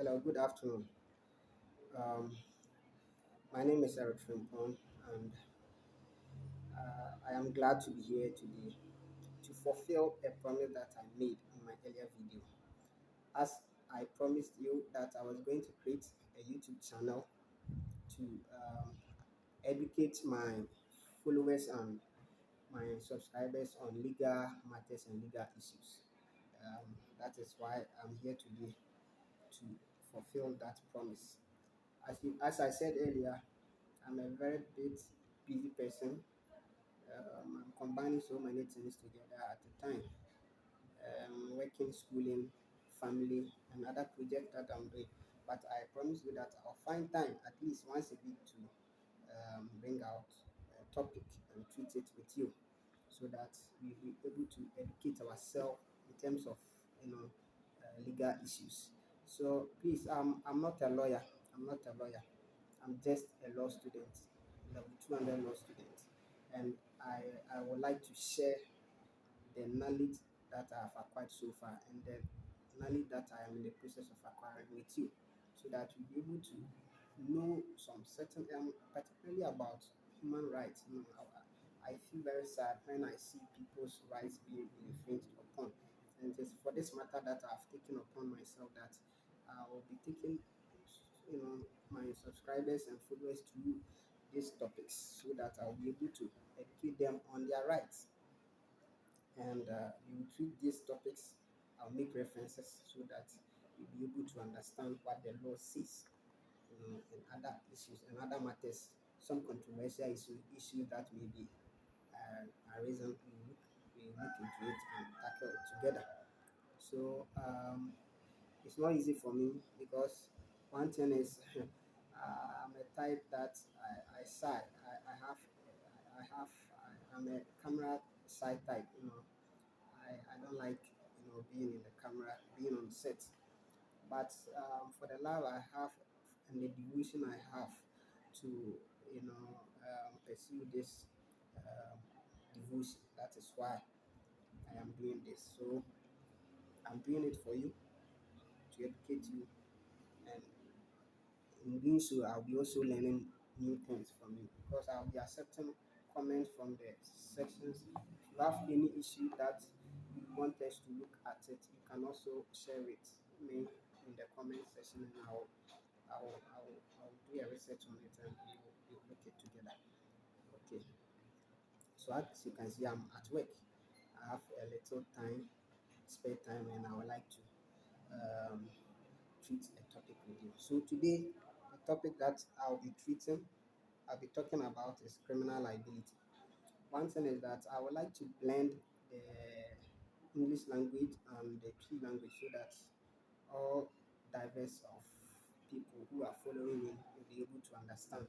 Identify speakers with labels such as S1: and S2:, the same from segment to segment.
S1: Hello, good afternoon. Um, my name is Eric Frimpong, and I am glad to be here today to fulfill a promise that I made in my earlier video. As I promised you that I was going to create a YouTube channel to educate my followers and my subscribers on legal matters and legal issues. That is why I'm here today to fulfill that promise. As I said earlier, I'm a very busy person. I'm combining so many things together at a time. Working, schooling, family, and other projects that I'm doing. But I promise you that I'll find time at least once a week to bring out a topic and treat it with you so that we'll be able to educate ourselves in terms of legal issues. So please, I'm not a lawyer. I'm not a lawyer. I'm just a law student, level 200 law student, and I would like to share the knowledge that I have acquired so far and the knowledge that I am in the process of acquiring with you, so that we'll be able to know some certain, particularly about human rights. I feel very sad when I see people's rights being infringed upon, and it is for this matter that I've taken upon myself that I will be taking, my subscribers and followers through these topics so that I'll be able to educate them on their rights. And we will treat these topics. I'll make references so that you'll be able to understand what the law says, and other issues and other matters, some controversial issues that may be arisen. We look into it and tackle it together. So it's not easy for me because one thing is I'm a type that I sigh. I'm a camera shy type. I don't like being in the camera, being on set. But for the love I have and the devotion I have to pursue this um, devotion, that is why I am doing this. So I'm doing it for you to educate you, and in doing so, I'll be also learning new things from you because I'll be accepting comments from the sections. If you have any issue that you want us to look at it, you can also share it me in the comment section, and I'll do a research on it and we'll look it together. Okay. So as you can see, I'm at work. I have a little time, spare time, and I would like to um, treat a topic with you. So today, the topic that I'll be talking about is criminal liability. One thing is that I would like to blend the English language and the Cree language so that all diverse of people who are following me will be able to understand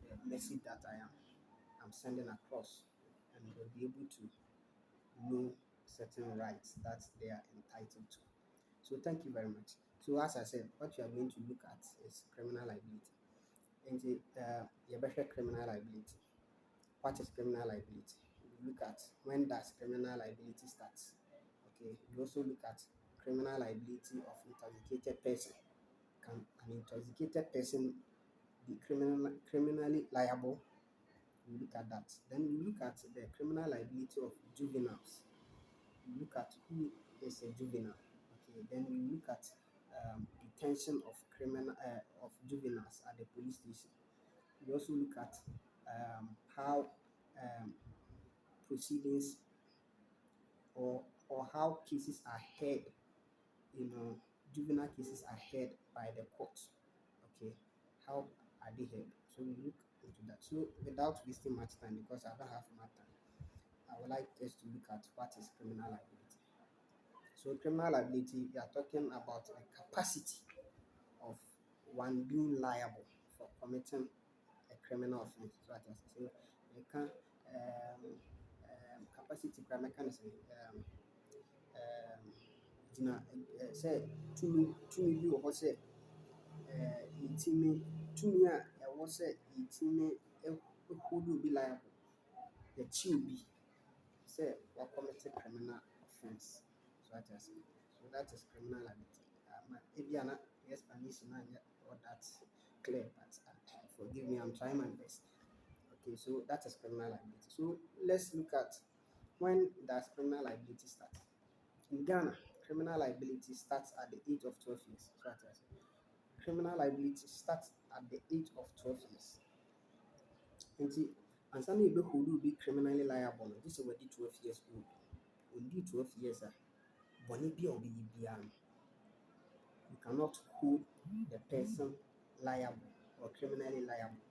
S1: the message that I'm sending across, and they'll be able to know certain rights that they are entitled to. So thank you very much. So as I said, what you are going to look at is criminal liability. And the better criminal liability. What is criminal liability? We look at when does criminal liability start. Okay. We also look at criminal liability of intoxicated person. Can an intoxicated person be criminally liable? We look at that. Then we look at the criminal liability of juveniles. We look at who is a juvenile. Okay, then we look at detention of juveniles at the police station. We also look at how um, proceedings or how cases are heard. You know, juvenile cases are heard by the courts. Okay, how are they heard? So we look into that. So without wasting much time, because I don't have much time, I would like us to look at what is criminal liability. So criminal liability, we are talking about the capacity of one being liable for committing a criminal offense. So I can say, we can capacity crime mechanism. Gyina sɛ tumi bi wɔ hɔ sɛ yɛtumi tumi a ɛwɔ sɛ yɛtumi hold obi liable, yɛkye obi sɛ wakɔmete criminal offense. So that is criminal liability. maybe an explanation or that clear, but forgive me, I'm trying my best. Okay, so that is criminal liability. So let's look at when does criminal liability start. In Ghana, criminal liability starts at the age of 12 years. So what I say. Criminal liability starts at the age of 12 years. Nti, ansa na yɛbɛhold wo be criminally liable no, gye sɛ wadi 12 years old. Ɔndi 12 years a, bɔne bi a ɔbɛyɛ biara no, you cannot hold the person liable or criminally liable.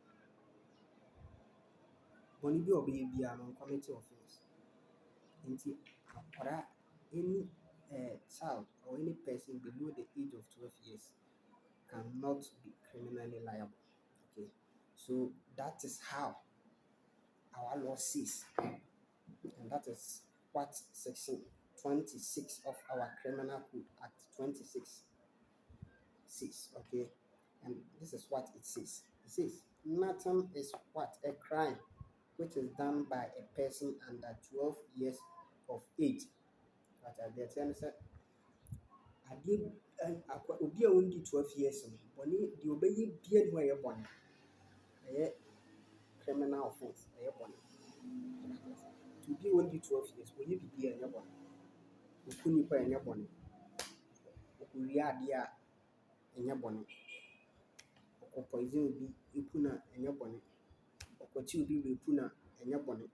S1: Bɔne bi a ɔbɛyɛ biara no, committee offense. Nti, akwadaa, any child or any person below the age of 12 years cannot be criminally liable. Okay, so that is how our law says, and that is what section 26 of our Criminal Code Act 26 says. Okay, and this is what it says. It says nothing is what a crime which is done by a person under 12 years of age. But I get say adeɛ obi a ɔndi 12 years no bɔne deɛ ɔbɛyɛ bia ne ho a ɛyɛ bɔne ɛyɛ criminal offense ɛyɛ bɔne. To be ɔndi 12 years ɔyɛ biribi a ɛyɛ bɔne. Ɔku nipa a ɛnyɛ bɔne. Ɔkɔwia adeɛ a ɛnyɛ bɔne. Ɔkɔ poison obi eku na ɛnyɛ bɔne. Ɔkɔkye obi rape na ɛnyɛ bɔne.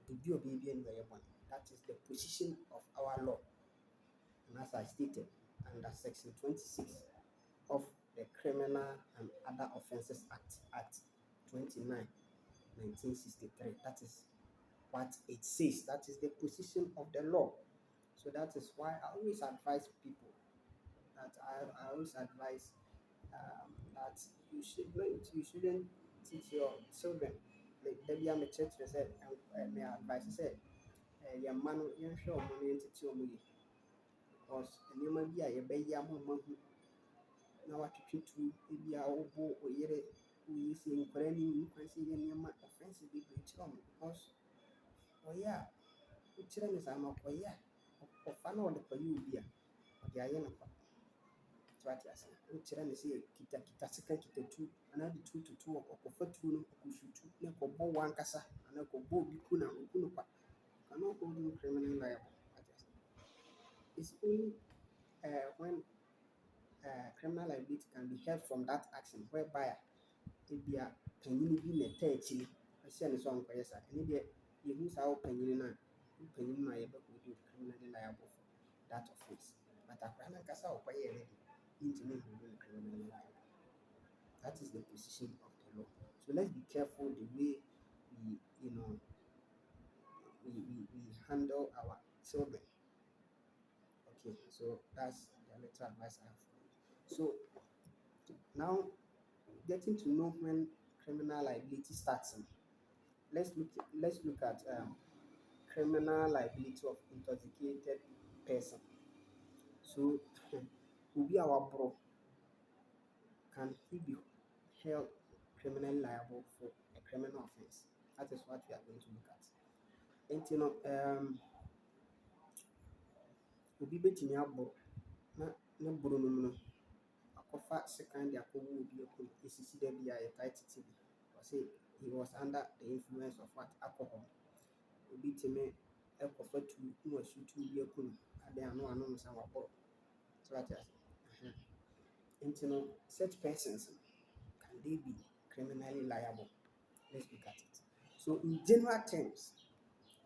S1: Biribi a ɔbɛyɛ bia ne ho a ɛyɛ bɔne. That is the position of our law. And as I stated, under section 26 of the Criminal and Other Offences Act 29, 1963, that is what it says. That is the position of the law. So that is why I always advise people that I always advise that you shouldn't teach your children. Like maybe I'm a church said, may advise said, your man, you're sure money into your money. Because nneɛma bi a yɛbɛyɛ ama ɔmo ahu na watwitwe tu ebi a ɔbɔ ɔyere ɔyɛ si nkwadaa ne nni kwan sɛ yɛ nneɛma offensive bebree kyerɛ ɔmo because ɔyɛ a wokyerɛ no saa ma ɔyɛ a ɔfa na ɔde kɔyɛ obi a ɔde ayɛ no kwa. So ate ase wokyerɛ no sɛ kita sika kita tu anaa de tu toto ɔkɔfa tuo no ɔkɔhwi tu na ɛkɔbɔ wɔn ankasa anaa ɛkɔbɔ obi ku na ɔku no kwa. You cannot hold him criminally liable. It's only when criminal liability can be held from that action whereby ebi a panyin bi na ɛtɛ akyire ɛhyɛ ne sɛ ɔnkɔyɛ saa ɛne deɛ yɛhu saa panyin no a panyin no a yɛbɛhold you criminally liable for that offence. But akwadaa no ankasa a ɔkɔyɛɛ no de ntumi hold you criminally liable. That is the position of the law. So let's be careful the way we we handle our children. Okay, so that's the little advice I have for you. So now getting to know when criminal liability starts. Let's look at criminal liability of intoxicated person. So obi a waboro, can he be held criminally liable for a criminal offense? That is what we are going to look at. And obi betumi aboro na ne boro no mu no akɔfa sekan de akɔwɔ obi akɔ esisi da bi a yɛtae tete bi. Ɔsɛ he was under the influence of what? Alcohol. Obi tumi ɛkɔfa tu na wahyi tu bi akɔ no adan ano anom nsa waboro. So ate ase. Such persons can they be criminally liable? Let's look at it. So in general terms,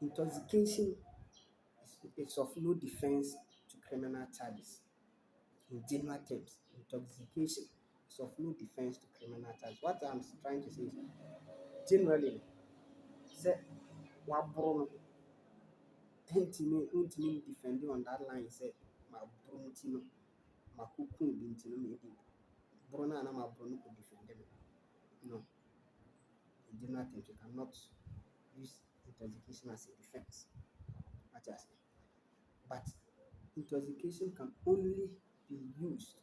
S1: intoxication is of no defense to criminal charges. In general terms, intoxication is of no defense to criminal charges. What I'm trying to say is, generally, say waboro no ntumi defend on that line say maboro nti no makuku bi nti no maybe boro na maboro no could defend them. No. In general terms, you cannot use intoxication as a defense. But intoxication can only be used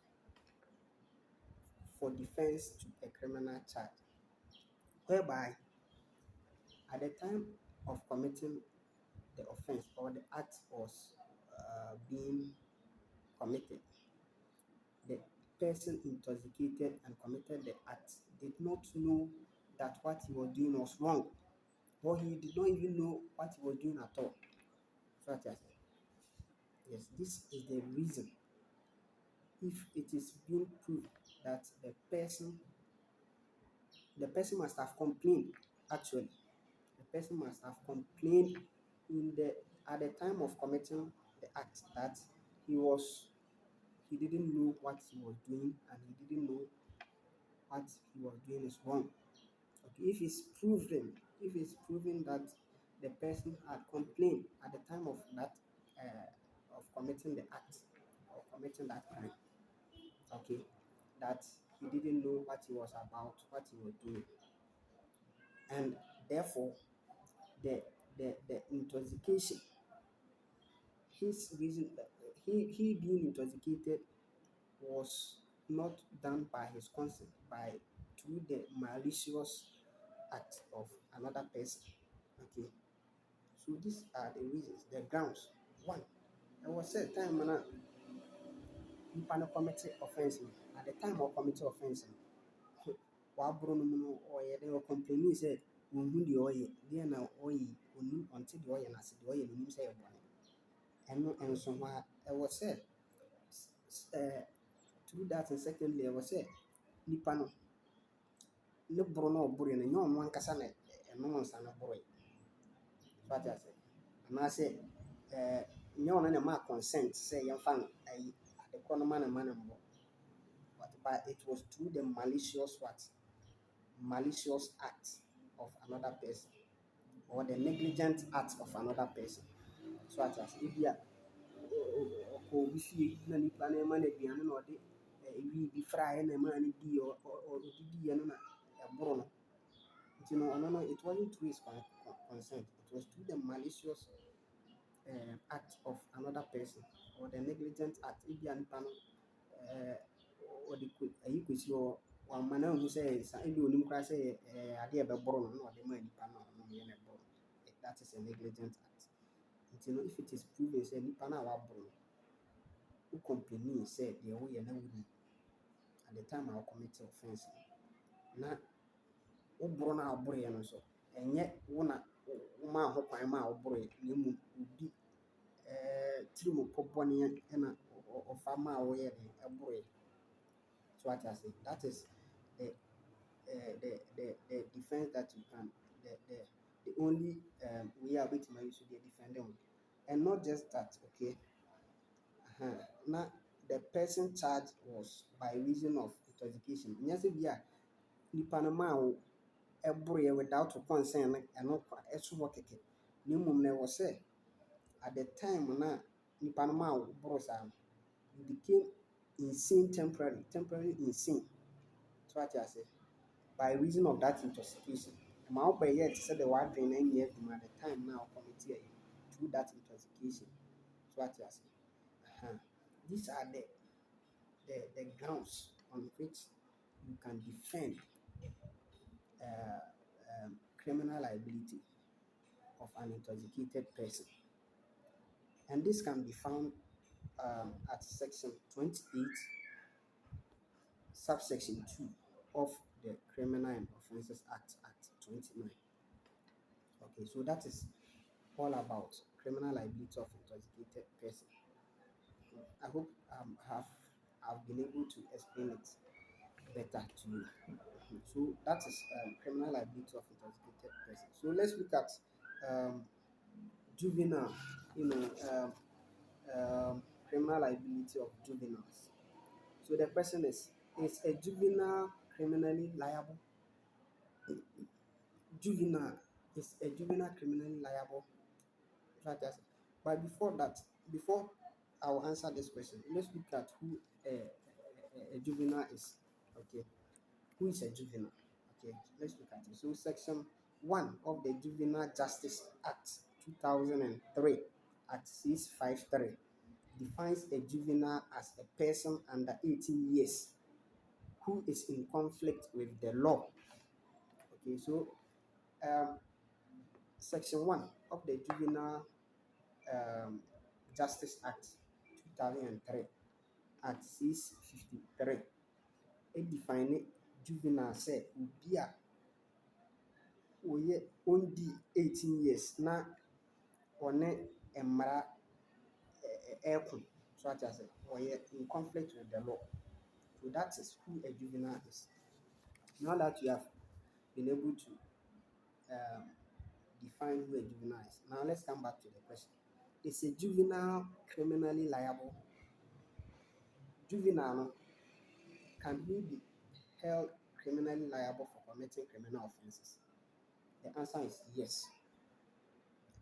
S1: for defense to a criminal charge, whereby at the time of committing the offense or the act was being committed, person intoxicated and committed the act did not know that what he was doing was wrong, or he did not even know what he was doing at all. So that yes, this is the reason. If it is being proved that the person must have complained. Actually, the person must have complained in the at the time of committing the act that he was he didn't know what he was doing, and he didn't know what he was doing is wrong. Okay, if it's proven that the person had complained at the time of that of committing the act or committing that crime, okay, that he didn't know what he was about, what he was doing, and therefore the the intoxication, his reason, he being intoxicated was not done by his consent, by through the malicious act of another person. Okay, so these are the reasons, the grounds. One, I was said time na nipa no commit offense no, at the time of commit offense no, waboro no mu no ɔyɛ dɛ ɔcomplaini sɛ ɔnhu deɛ ɔyɛ, deɛ na ɔyɛ yi, ɔnnim, ɔnte deɛ ɔyɛ n'ase, deɛ ɔyɛ no ɔnim sɛ ɛyɛ bɔne. Ɛno nso ho a ɛwɔ sɛ through that, and secondly ɛwɔ sɛ nipa no ne boro na ɔboroɛ no ɛnyɛ ɔno ankasa na ɛnom nsa no boroɛ. So ate ase, anaasɛ nyɛ ɔno na ɛmaa consent sɛ yɛmfa no ayi ade korɔ no ma no mbɔ, but it was through the malicious act of another person, or the negligent act of another person. So ate ase, ebi a ɔkɔ obi fie na nipa no ɛma no aduane na ɔde ɛwi bi fraeɛ na ɛmaa no dii, ɔdidiiɛ no na ɛboro no. Nti no ɔno no, it wasn't through his consent, it was through the malicious act of another person, or the negligent act. Ebi a nipa no ɔde ayi kɔsi hɔ, wamma no anhu sɛ ebi onim koraa sɛ adeɛ ɛbɛboro no na ɔde maa nipa no a ɔnom yɛ na ɛboro no. That is a negligent act. Nti no, if it is proven sɛ nipa no a waboro no, wo complaini sɛ deɛ woyɛ na wonim at the time a wo commit offense no, na woboro no a woboroeɛ no nso ɛnyɛ wo na womaa ho kwan ma a woboroeɛ, na mmom obi tirimopɔ bɔne ɛna ɔfa ma a woyɛ den ɛboroeɛ. So ate ase, that is the defense that you can, the only way a wobɛtumi ayi so deɛ defend ho. And not just that, okay, na the person charged was by reason of intoxication. Nyɛ sɛ bi a nipa no maa wo ɛboroeɛ without wo consent no ɛno ɛso hɔ kɛkɛ, na mmom na ɛwɔ sɛ at the time na nipa no maa wo boro saa no, you became insane temporarily insane. So ate ase, by reason of that intoxication. Ma wo bɛyɛ te sɛ deɛ w'adwene no anyɛ adwuma at the time na wo commit ayi through that intoxication. So ate ase. These are the grounds on which you can defend criminal liability of an intoxicated person. And this can be found at section 28, subsection 2 of the Criminal and Offences Act 29. Okay, so that is all about criminal liability of intoxicated person. I hope I've been able to explain it better to you. So that is criminal liability of intoxicated person. So let's look at juvenile, criminal liability of juveniles. So the question is a juvenile criminally liable? Is a juvenile criminally liable? But before that, before I will answer this question, let's look at who a juvenile is. Okay, who is a juvenile? Okay, let's look at it. So section 1 of the Juvenile Justice Act 2003, Act 653, defines a juvenile as a person under 18 years who is in conflict with the law. Okay, so section 1 of the Juvenile Justice Act 2003 at 653 define juvenile sɛ obi a ɔndi 18 years na ɔne mmara ɛreko. So ate ase, ɔyɛ in conflict with the law. So that is who a juvenile is. Now that you have been able to um, define who a juvenile is, now let's come back to the question. Is a juvenile criminally liable? Juvenile no, can he be held criminally liable for committing criminal offenses? The answer is yes.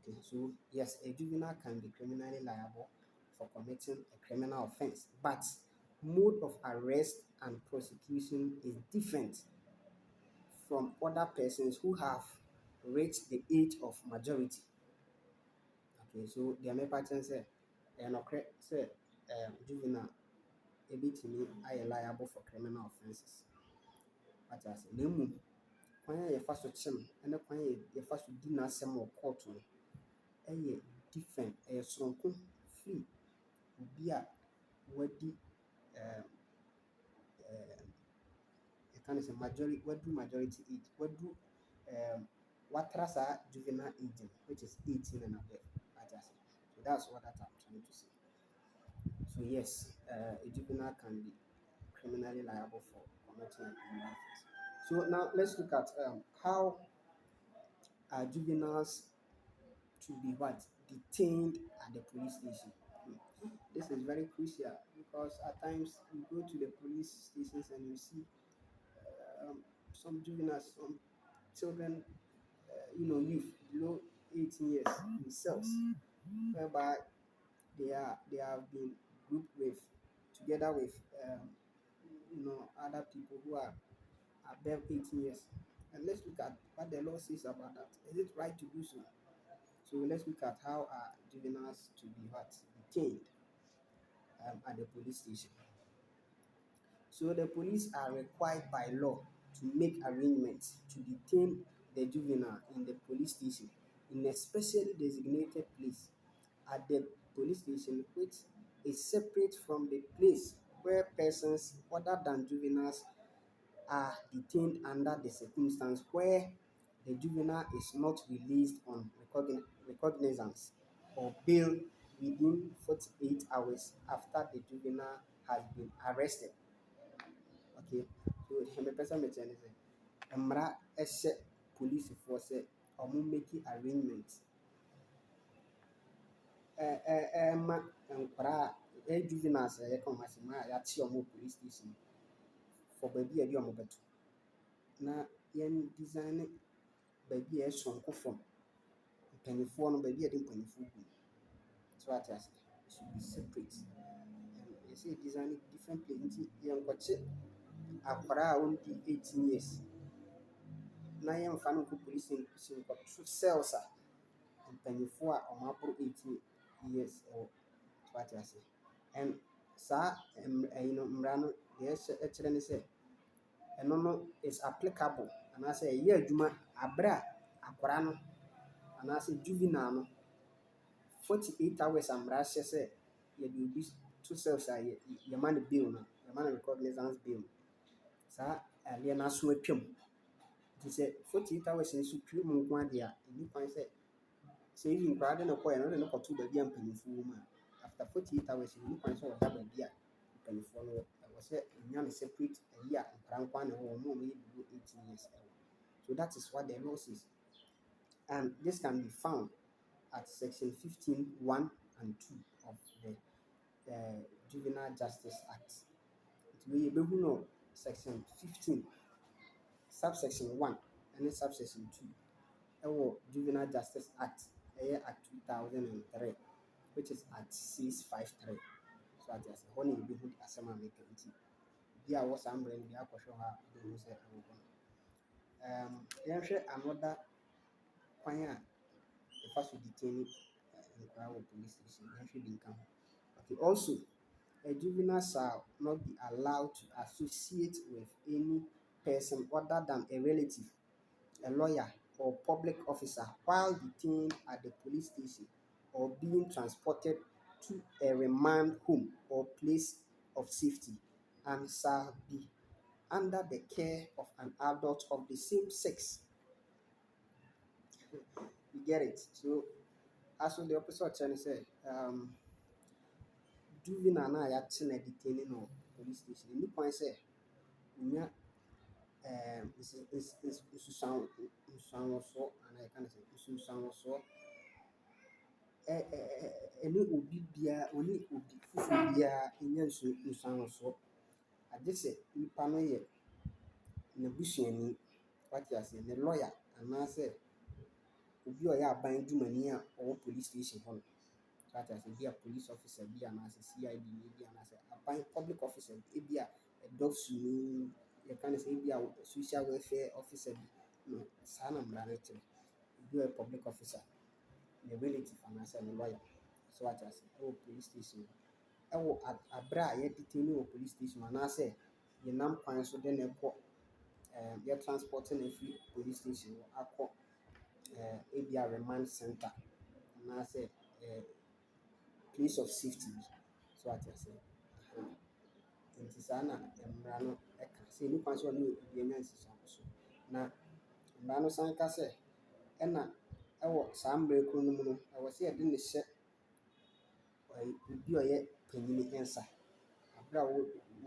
S1: Okay, so yes, a juvenile can be criminally liable for committing a criminal offense, but mode of arrest and prosecution is different from other persons who have reached the age of majority. Okay, so the American say, and say, juvenile ebitumi ayɛ liable for criminal offences. But as na mmom, kwan a yɛfa so kyɛ no ne kwan a yɛfa so di n'asɛm wɔ court no ɛyɛ different, ɛyɛ soronko firi obi a wadi yɛka no sɛ majority age, watra saa juvenile age no, which is 18 and above. So that's what I'm trying to say. So yes, a juvenile can be criminally liable for committing a criminal offense. So now let's look at how are juveniles to be what? Detained at the police station. This is very crucial because at times you go to the police stations and you see some juveniles, some children, youth below 18 years themselves, whereby they have been grouped with together with other people who are above 18 years. And let's look at what the law says about that. Is it right to do so? So let's look at how are juveniles to be what? Detained at the police station. So the police are required by law to make arrangements to detain the juvenile in the police station in a specially designated place at the police station, which is separate from the place where persons other than juveniles are detained under the circumstance where the juvenile is not released on recognizance or bail within 48 hours after the juvenile has been arrested. Okay, so the person may tell you, mmara ɛhyɛ polisifoɔ sɛ ɔmo make arrangement ɛma nkwaraa a juveniles a yɛka ɔmo asɛm a yɛate ɔmo wɔ police station for baabi a yɛde ɔmo bɛto, na yɛn design baabi a ɛsonko fam, mpanyinfoɔ no baabi a yɛde mpanyinfoɔ gu, so ate ase, it should be separate. Yɛsɛ design different place nti yɛnkɔkye akwaraa a ɔndi 18 years na yɛmfa no nkɔ police station nkɔto cells a mpanyinfoɔ a ɔmo aboro 18 years ɛwɔ, so ate ase. And saa mmara no deɛ ɛkyerɛ ne sɛ ɛno no is applicable anaasɛ ɛyɛ adwuma abere a akwaraa no anaasɛ juvenile no 48 hours a mmara hyɛ sɛ yɛde obi to cells a yɛma no bail no, yɛma no recognizance bail no, saa adeɛ no aso atwam. Nti sɛ 48 hours no so twam nko ara deɛ a ɛnni kwan sɛ even koraa de no kɔɛ no wode no kɔto baabi a mpanyinfoɔ wɔ mu a, after 48 hours no ɛnni kwan sɛ ɔda baabi a mpanyinfoɔ no wɔ. Ɛwɔ sɛ ɛnya no separate ayi a nkwaraa nko ara na ɛwɔ hɔ, ɔmo a wɔyɛ below 18 years ɛwɔ. So that is what the law says, and this can be found at section 15(1) and 2 of the Juvenile Justice Act. Nti yɛbɛhu no section 15 subsection 1 and subsection 2 ɛwɔ Juvenile Justice Act ɛyɛ Act 2003, which is Act 653. So ate ase, hɔ na yɛbɛhu asɛm a meka nti bi a wɔ saa mmara no bi akɔhwɛ hɔ a wobɛhu sɛ ɛwɔ hɔ no. Yɛnhwɛ another kwan a yɛfa so detain nkwaraa wɔ police station, yɛnhwɛ bi nka ho. Okay, also a juvenile shall not be allowed to associate with any person other than a relative, a lawyer, or public officer while detained at the police station or being transported to a remand home or place of of safety and shall be under the care of an adult of the same sex. You get it? So, as with the opposite channel say, juvenile na yɛate na detaining no police station. Any point say, nya nsusuansoɔ anaa yɛka no sɛ nsunsuansoɔ ɛne obi biara ɔne obi foforɔ biara nya nsunsuansoɔ agye sɛ nipa no yɛ n'abusuani wate aseɛ ne lawyer anaasɛ obi a ɔyɛ aban dwumani a ɔwɔ police station hɔ no wate aseɛ bi a police officer bi anaasɛ CID bi anaasɛ aban public officer bi a dɔfsoni yɛka no sɛ ebi a social welfare officer bi no saa na mmara no kyerɛ obi a ɔyɛ public officer ne relative anaasɛ ne lawyer so wate aseɛ ɛwɔ police station ɛwɔ aberɛ a yɛdetain wɔ police station anaasɛ yɛnam kwan so de no kɔ yɛ transport no afiri police station hɔ akɔ ebi a remand center anaasɛ place of safety bi so wate aseɛ nti saa na mmara no ɛka sɛ ɛni kwan sɛ ɔne obi anya nsunsuansoɔ na mmara no san ka sɛ ɛna ɛwɔ saa mmara koro no mu no ɛwɔ sɛ yɛde ne hyɛ obi a ɔyɛ panyini nsa aberɛ a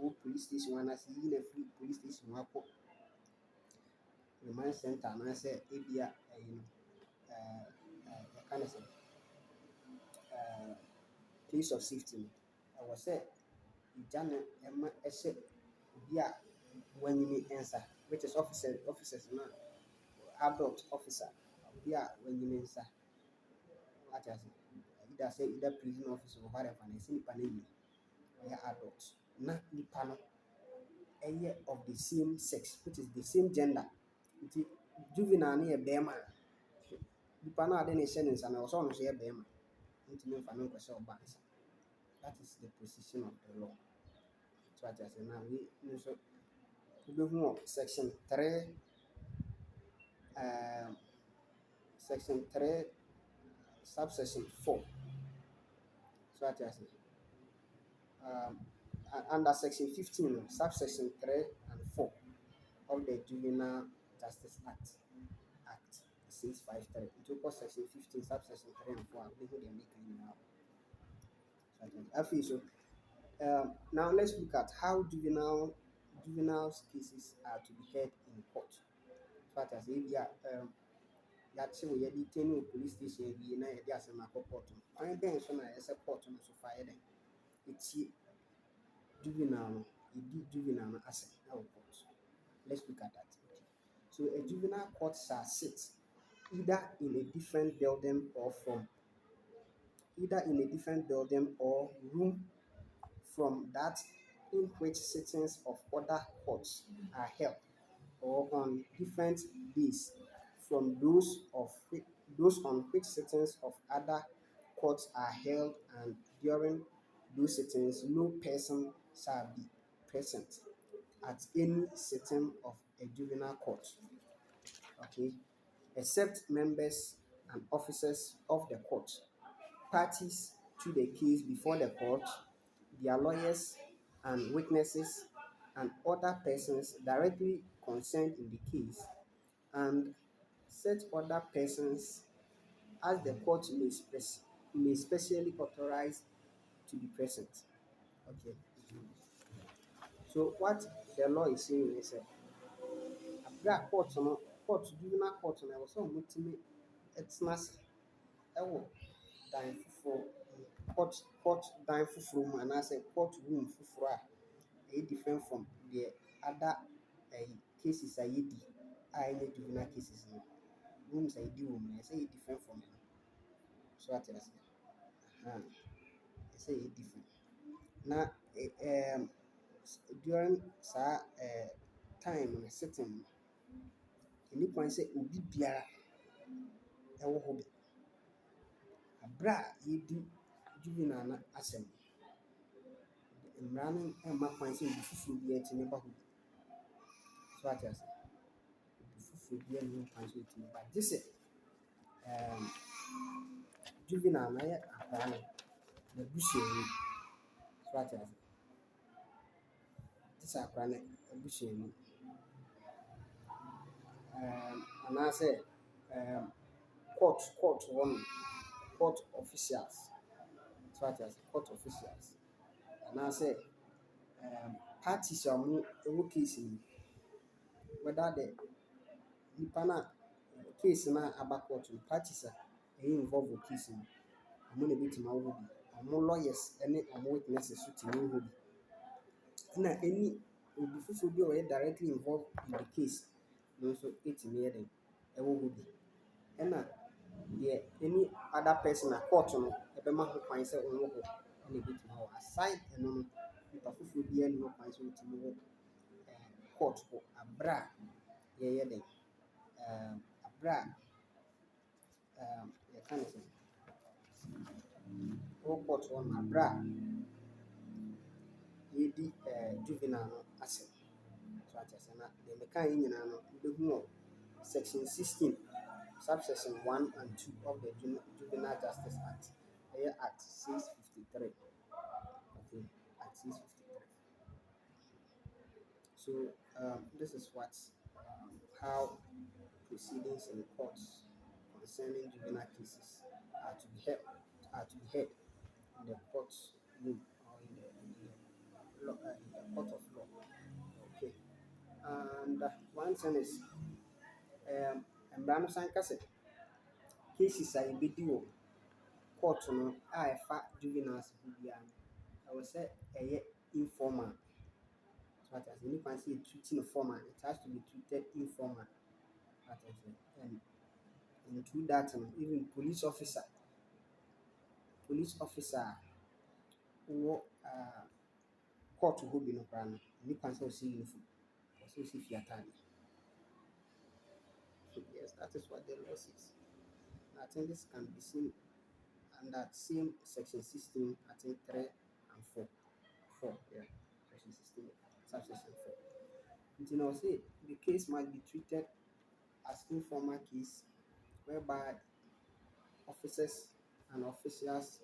S1: wɔ police station hɔ anaasɛ yiyi no afiri police station hɔ akɔ remand center anaasɛ ebi a ɛyi no yɛka no sɛ place of safety no ɛwɔ sɛ gya no ɛma ɛhyɛ obi a wanyini nsa which is officers no adult officer obi a wanyini nsa wate ase either prison officer or whatever na ɛsɛ nipa no anyini ɔyɛ adult na nipa no ɛyɛ of the same sex which is the same gender nti juvenile no yɛ bɛrima a nipa no a ade ne hyɛ ne nsa no ɛwɔ sɛ ɔno nso yɛ bɛrima ntumi mfa no nkɔhyɛ ɔbaa nsa. That is the position of the law. So I just say now we nso wobɛhu wɔ section 3 subsection 4 so I just say under section 15 subsection 3 and 4 of the Juvenile Justice Act 653 into section 15 subsection 3 and 4 wobɛhu deɛ meka nyinaa afei so now let's look at how juveniles cases are to be heard in court. So as ebi a yɛakye wo yɛde tɛn wɔ police station bi na yɛde asɛm akɔ court no kwan bɛn so na yɛsɛ court no so fa yɛ dɛn ɛtie juvenile no yɛdi juvenile no asɛm ɛwɔ court. Let's look at that. Okay. So a juvenile court shall sit either in a different building or room from that in which sittings of other courts are held, or on different days from those on which sittings of other courts are held, and during those sittings no person shall be present at any sitting of a juvenile court, okay, except members and officers of the court, parties to the case before the court, their lawyers and witnesses, and other persons directly concerned in the case, and such other persons as the court may specially authorize to be present. Okay. So what the law is saying is that juvenile court no ɛwɔ sɛ ɔmotumi ɛtena ase ɛwɔ dan foforɔ court dan foforɔ mu anaasɛ court room foforɔ a ɛyɛ different from the other cases a yɛdi a ɛnyɛ juvenile cases no rooms a yɛdi wɔ mu no ɛsɛ yɛ different from it so ate ase ɛsɛ yɛ different na during saa time no sitting no ɛni kwan sɛ obi biara ɛwɔ hɔ bi aberɛ a yɛdi juvenile no asɛm mmara no ɛmma kwan sɛ obi foforɔ biara tumi ba hɔ bi so ate ase obi foforɔ biara nni kwan sɛ ɔtumi ba gye sɛ juvenile no ɛyɛ akwadaa no n'abusuani so ate ase sɛ akora no abusua mu, anaasɛ court hɔ nom, court officials, so ate ase court officials, anaasɛ parties a wɔwɔ case no mu, whether the nipa no a case no a aba court no, parties a ɛyɛ involve wɔ case no mu, wɔn na ɛbɛtumi awɔ bi. Wɔn lawyers ne wɔn witnesses nso tumi wɔ bi. Ɛna obi foforɔ bi a ɔyɛ directly involved in the case no nso tumi yɛ dɛn ɛwɔ hɔ bi. Ɛna any other person a court no ɛbɛma ho kwan sɛ ɔwɔ hɔ ɛna ɛbɛtumi awɔ. Aside ɛno no, nipa foforɔ biara nni ho kwan sɛ ɔtumi wɔ court hɔ aberɛ a yɛyɛ dɛn aberɛ a yɛka ne sɛ wɔ court hɔ no aberɛ a yɛdi juvenile no asɛm. So ate ase na deɛ meka yi nyinaa no wobɛhu wɔ section 16 subsection 1 and 2 of the Juvenile Justice Act, ɛyɛ Act 653. Okay, Act 653. So this is what how proceedings in courts concerning juvenile cases are to be heard in the court room or in the court of law. Okay, and one thing is mmara no san ka sɛ cases a yɛbɛdi wɔ court no a ɛfa juveniles ho biara no ɛwɔ sɛ ɛyɛ informal. So ate ase nipa sɛ yɛtreat no formal, it has to be treated informal. Ate ase and into that no even police officer a wɔ court hɔ bi no koraa no nipa sɛ ɔhyɛ uniform, ɔsɛ ɔhyɛ fie atade. Yes, that is what the law says. I think this can be seen under same section 16, I think 3 and 4. 4, yeah, section 16, subsection 4. You know, say the case might be treated as informal case whereby officers and officials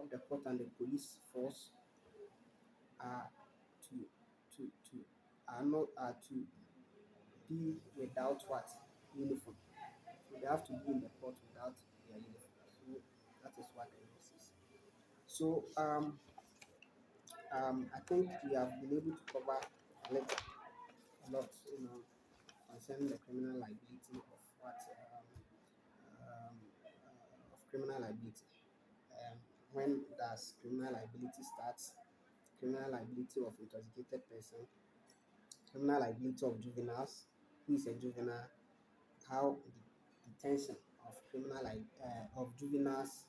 S1: of the court and the police force are to be without what uniform. So they have to be in the court without their uniform. So that is what the law says. So I think we have been able to cover a lot, concerning the criminal liability of criminal liability. When does criminal liability start? Criminal liability of intoxicated person, criminal liability of juveniles, who is a juvenile, how the detention of of juveniles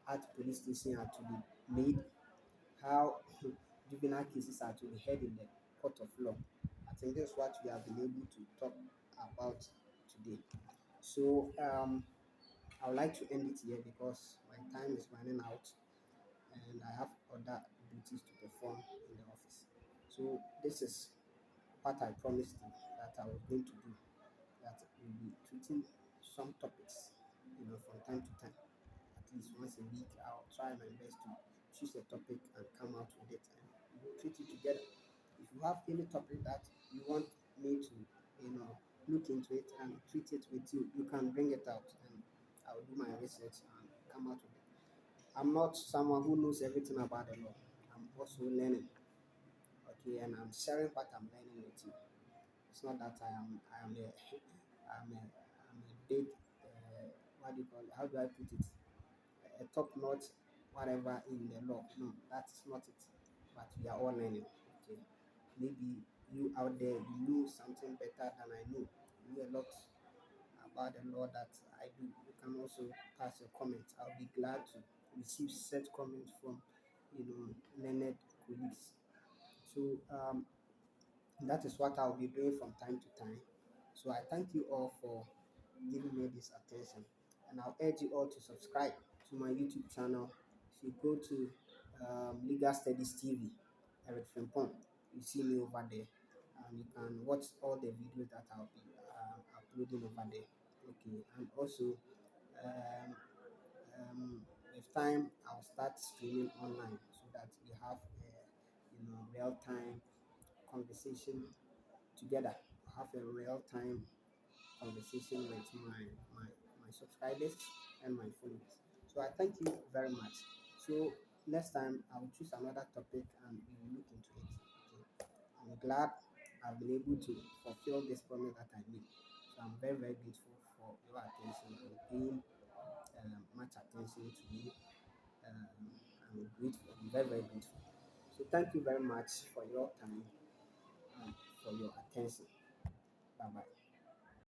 S1: at police station are to be made, how juvenile cases are to be heard in the court of law. I think that's what we have been able to talk about today. So I would like to end it here because my time is running out and I have other duties to perform in the office. So this is what I promised you that I was going to do, that we'll be treating some topics, from time to time. At least once a week, I'll try my best to choose a topic and come out with it and we'll treat it together. If you have any topic that you want me to, look into it and treat it with you, you can bring it out and I'll do my research and come out with it. I'm not someone who knows everything about the law. I'm also learning. Okay, and I'm sharing what I'm learning with you. It's not that I'm a big what do you call it? How do I put it? A top notch whatever in the law. No, that's not it. But we are all learning. Okay, maybe you out there you know something better than I know. You know a lot about the law that I do. You can also pass your comments. I'll be glad to receive such comments from learned colleagues. So that is what I'll be doing from time to time. So I thank you all for giving me this attention, and I'll urge you all to subscribe to my YouTube channel. If you go to Legal Studies TV, Eric Frimpong, you see me over there, and you can watch all the videos that I'll be uploading over there. Okay, and also um, with time I'll start streaming online so that we have real time conversation together, have a real time conversation with my subscribers and my followers. So I thank you very much. So next time I'll choose another topic and we'll look into it. Okay. I'm glad I've been able to fulfill this promise that I made. So I'm very, very grateful for your attention and paying much attention to me. I'm grateful. I'm very, very grateful. So thank you very much for your time and for your attention. Bye bye.